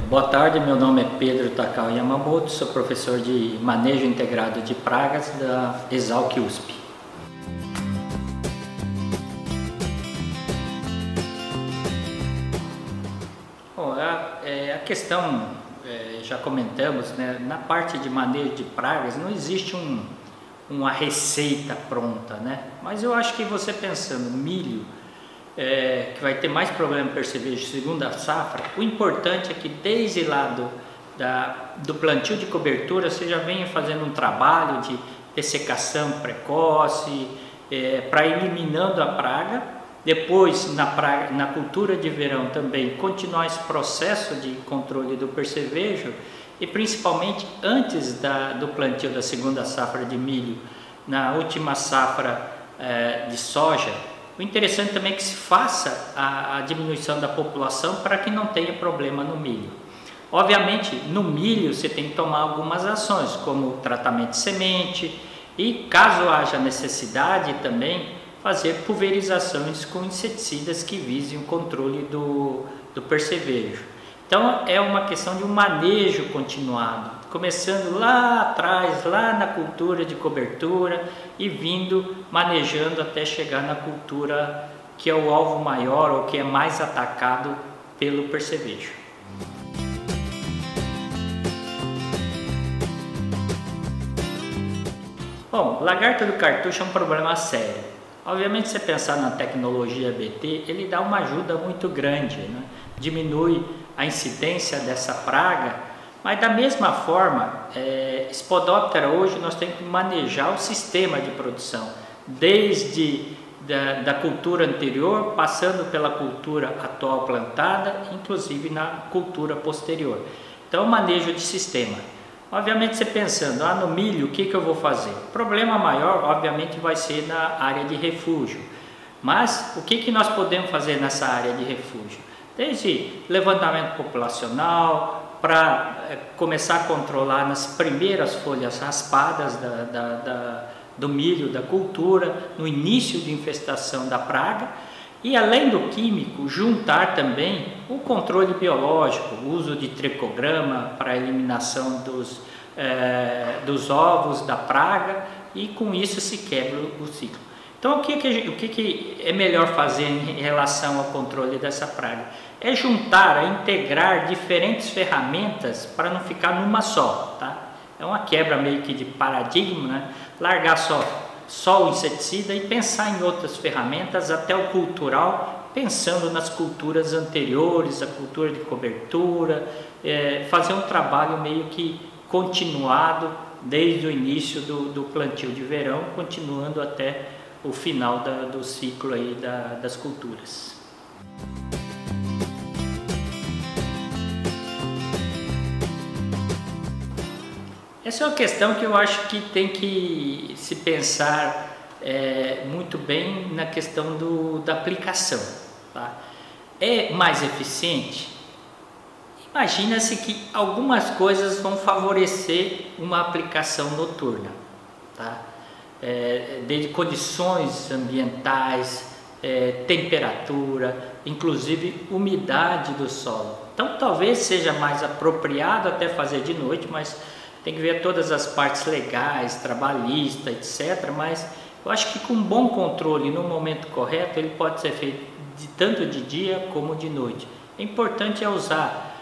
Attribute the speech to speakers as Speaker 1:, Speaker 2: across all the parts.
Speaker 1: Boa tarde, meu nome é Pedro Takao Yamamoto, sou professor de Manejo Integrado de Pragas da Exalc USP. Bom, a questão, já comentamos, né, na parte de manejo de pragas não existe uma receita pronta, né? Mas eu acho que você pensando milho, que vai ter mais problema percevejo segunda safra, o importante é que desde lá do plantio de cobertura você já venha fazendo um trabalho de dessecação precoce, para eliminando a praga. Depois na cultura de verão também continuar esse processo de controle do percevejo e principalmente antes do plantio da segunda safra de milho, na última safra de soja. O interessante também é que se faça a diminuição da população para que não tenha problema no milho. Obviamente, no milho você tem que tomar algumas ações, como tratamento de semente e, caso haja necessidade, também fazer pulverizações com inseticidas que visem o controle do percevejo. Então, é uma questão de um manejo continuado, começando lá atrás, lá na cultura de cobertura e vindo manejando até chegar na cultura que é o alvo maior ou que é mais atacado pelo percevejo. Bom, lagarta do cartucho é um problema sério. Obviamente, se você pensar na tecnologia BT, ele dá uma ajuda muito grande, né? Diminui a incidência dessa praga, mas da mesma forma, Spodoptera hoje nós temos que manejar o sistema de produção, desde da cultura anterior, passando pela cultura atual plantada, inclusive na cultura posterior. Então, manejo de sistema. Obviamente, você pensando, no milho, o que eu vou fazer? O problema maior, obviamente, vai ser na área de refúgio. Mas, o que nós podemos fazer nessa área de refúgio? Desde levantamento populacional, para começar a controlar nas primeiras folhas raspadas do milho, da cultura, no início de infestação da praga, e além do químico, juntar também o controle biológico, o uso de tricograma para a eliminação dos ovos da praga, e com isso se quebra o ciclo. Então, o que é melhor fazer em relação ao controle dessa praga? É juntar, integrar diferentes ferramentas para não ficar numa só, tá? É uma quebra meio que de paradigma, né? Largar só o inseticida e pensar em outras ferramentas, até o cultural, pensando nas culturas anteriores, a cultura de cobertura, fazer um trabalho meio que continuado desde o início do plantio de verão, continuando até o final do ciclo aí das culturas. Essa é uma questão que eu acho que tem que se pensar muito bem na questão da aplicação. Tá? É mais eficiente? Imagina-se que algumas coisas vão favorecer uma aplicação noturna. Tá? Desde condições ambientais, temperatura, inclusive umidade do solo. Então talvez seja mais apropriado até fazer de noite, mas tem que ver todas as partes legais, trabalhistas, etc. Mas eu acho que com bom controle no momento correto, ele pode ser feito tanto de dia como de noite. O importante é usar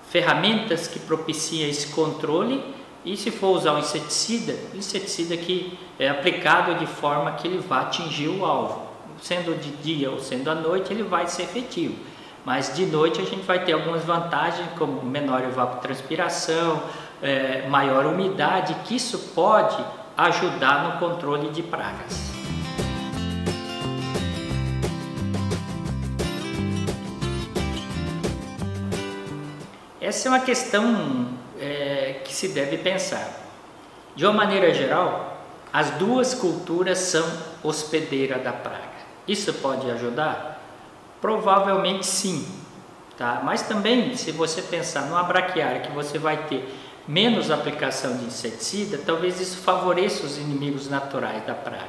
Speaker 1: ferramentas que propiciem esse controle, e se for usar um inseticida que é aplicado de forma que ele vá atingir o alvo. Sendo de dia ou sendo à noite, ele vai ser efetivo. Mas de noite a gente vai ter algumas vantagens, como menor evapotranspiração, maior umidade, que isso pode ajudar no controle de pragas. Essa é uma questão que se deve pensar. De uma maneira geral, as duas culturas são hospedeiras da praga. Isso pode ajudar? Provavelmente sim, tá? Mas também, se você pensar numa braquiária que você vai ter menos aplicação de inseticida, talvez isso favoreça os inimigos naturais da praga,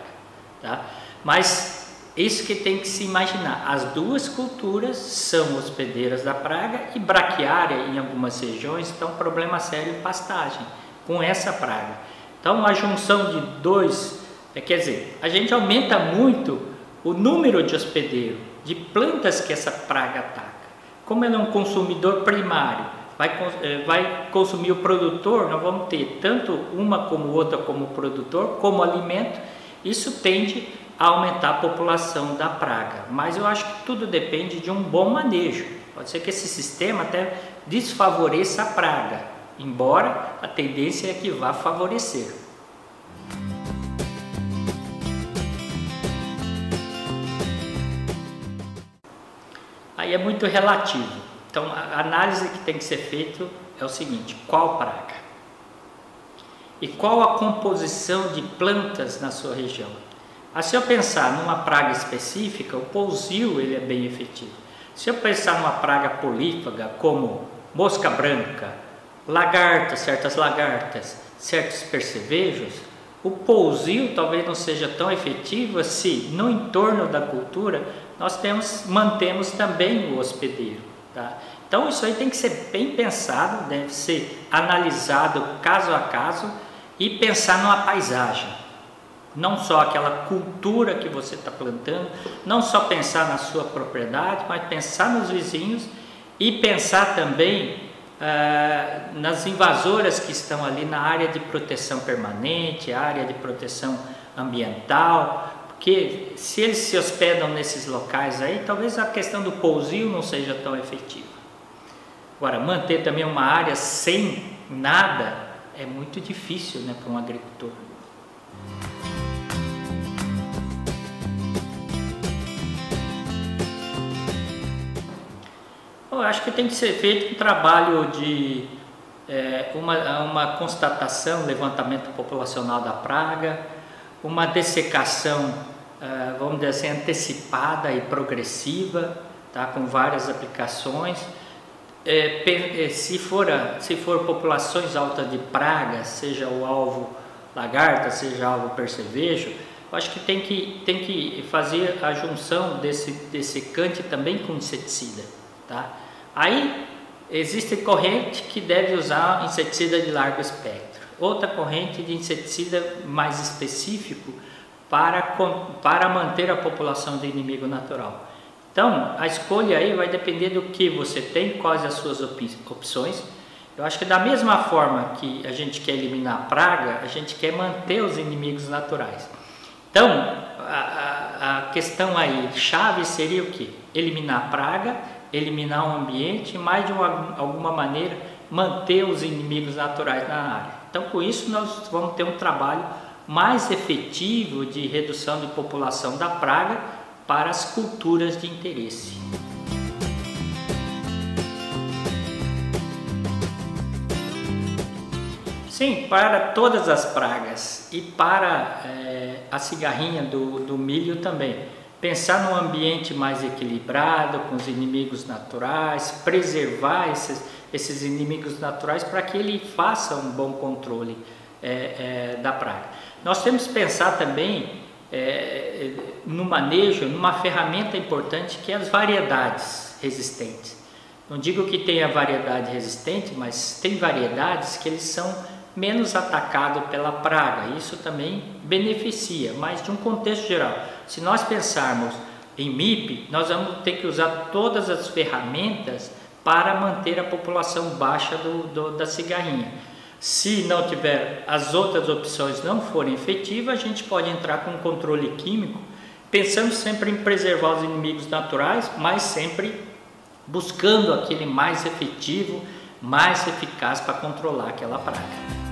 Speaker 1: tá? Mas Isso que tem que se imaginar. As duas culturas são hospedeiras da praga e braquiária em algumas regiões, então problema sério em pastagem com essa praga. Então a junção de dois, quer dizer, a gente aumenta muito o número de hospedeiros, de plantas que essa praga ataca. Como ela é um consumidor primário, vai consumir o produtor, nós vamos ter tanto uma como outra como produtor, como alimento, isso tende a aumentar a população da praga. Mas eu acho que tudo depende de um bom manejo. Pode ser que esse sistema até desfavoreça a praga, embora a tendência é que vá favorecer. Aí é muito relativo. Então a análise que tem que ser feita é o seguinte: qual praga? E qual a composição de plantas na sua região? Se eu pensar numa praga específica, o pousio ele é bem efetivo. Se eu pensar numa praga polífaga como mosca branca, lagartas, certos percevejos, o pousio talvez não seja tão efetivo se no entorno da cultura nós mantemos também o hospedeiro. Tá? Então isso aí tem que ser bem pensado, deve ser analisado caso a caso e pensar numa paisagem. Não só aquela cultura que você está plantando, não só pensar na sua propriedade, mas pensar nos vizinhos e pensar também nas invasoras que estão ali na área de proteção permanente, área de proteção ambiental, porque se eles se hospedam nesses locais aí, talvez a questão do pousio não seja tão efetiva. Agora, manter também uma área sem nada é muito difícil, né, para um agricultor. Eu acho que tem que ser feito um trabalho de uma constatação, levantamento populacional da praga, uma dessecação, vamos dizer assim, antecipada e progressiva, tá, com várias aplicações. Se for populações altas de pragas, seja o alvo lagarta, seja o alvo percevejo, eu acho que tem que fazer a junção desse dessecante também com inseticida. Tá? Aí existe corrente que deve usar inseticida de largo espectro, outra corrente de inseticida mais específico para manter a população de inimigo natural. Então a escolha aí vai depender do que você tem, quais as suas opções. Eu acho que da mesma forma que a gente quer eliminar a praga, a gente quer manter os inimigos naturais. Então a questão aí chave seria o que? Eliminar a praga, eliminar o ambiente, mas de alguma maneira manter os inimigos naturais na área. Então com isso nós vamos ter um trabalho mais efetivo de redução de população da praga para as culturas de interesse. Sim, para todas as pragas e para a cigarrinha do milho também. Pensar num ambiente mais equilibrado, com os inimigos naturais, preservar esses inimigos naturais para que ele faça um bom controle da praga. Nós temos que pensar também no manejo, numa ferramenta importante que é as variedades resistentes. Não digo que tenha variedade resistente, mas tem variedades que eles são menos atacados pela praga. Isso também beneficia, mas de um contexto geral. Se nós pensarmos em MIP, nós vamos ter que usar todas as ferramentas para manter a população baixa da cigarrinha. Se não tiver, as outras opções não forem efetivas, a gente pode entrar com um controle químico, pensando sempre em preservar os inimigos naturais, mas sempre buscando aquele mais efetivo, mais eficaz para controlar aquela praga.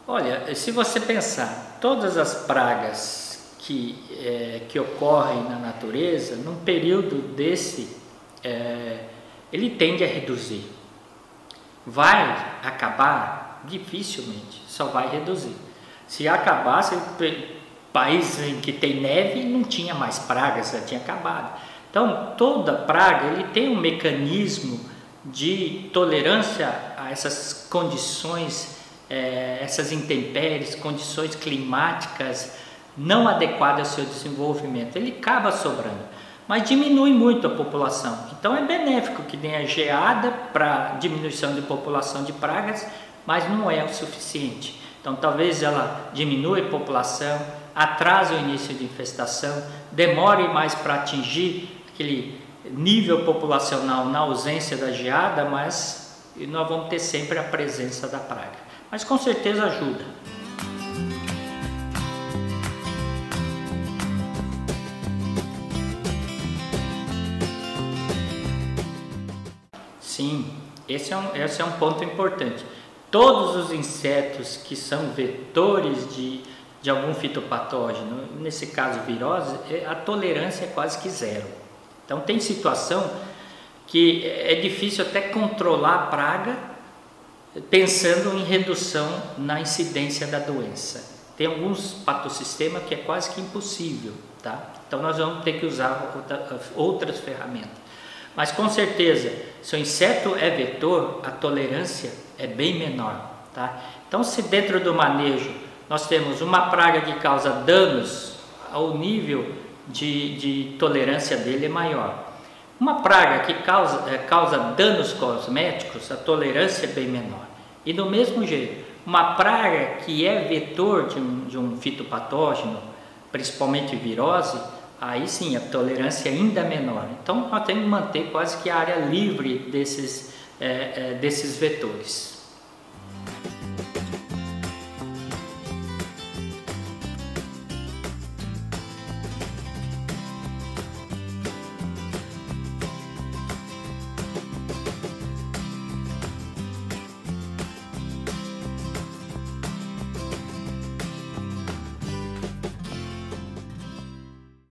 Speaker 1: Olha, se você pensar, todas as pragas que ocorrem na natureza, num período desse, ele tende a reduzir. Vai acabar? Dificilmente, só vai reduzir. Se acabasse, país em que tem neve não tinha mais pragas, já tinha acabado. Então, toda praga ele tem um mecanismo de tolerância a essas condições, essas intempéries, condições climáticas não adequadas ao seu desenvolvimento. Ele acaba sobrando, mas diminui muito a população. Então é benéfico que tenha geada para diminuição de população de pragas, mas não é o suficiente. Então talvez ela diminua a população, atrase o início de infestação, demore mais para atingir aquele nível populacional na ausência da geada, mas nós vamos ter sempre a presença da praga. Mas com certeza ajuda. Sim, esse é um ponto importante. Todos os insetos que são vetores de algum fitopatógeno, nesse caso virose, a tolerância é quase que zero. Então tem situação que é difícil até controlar a praga pensando em redução na incidência da doença. Tem alguns patossistemas que é quase que impossível, tá? Então nós vamos ter que usar outras ferramentas. Mas com certeza, se o inseto é vetor, a tolerância é bem menor, tá? Então se dentro do manejo nós temos uma praga que causa danos, o nível de tolerância dele é maior. Uma praga que causa danos cosméticos, a tolerância é bem menor. E do mesmo jeito, uma praga que é vetor de um fitopatógeno, principalmente virose, aí sim a tolerância é ainda menor. Então nós temos que manter quase que a área livre desses vetores.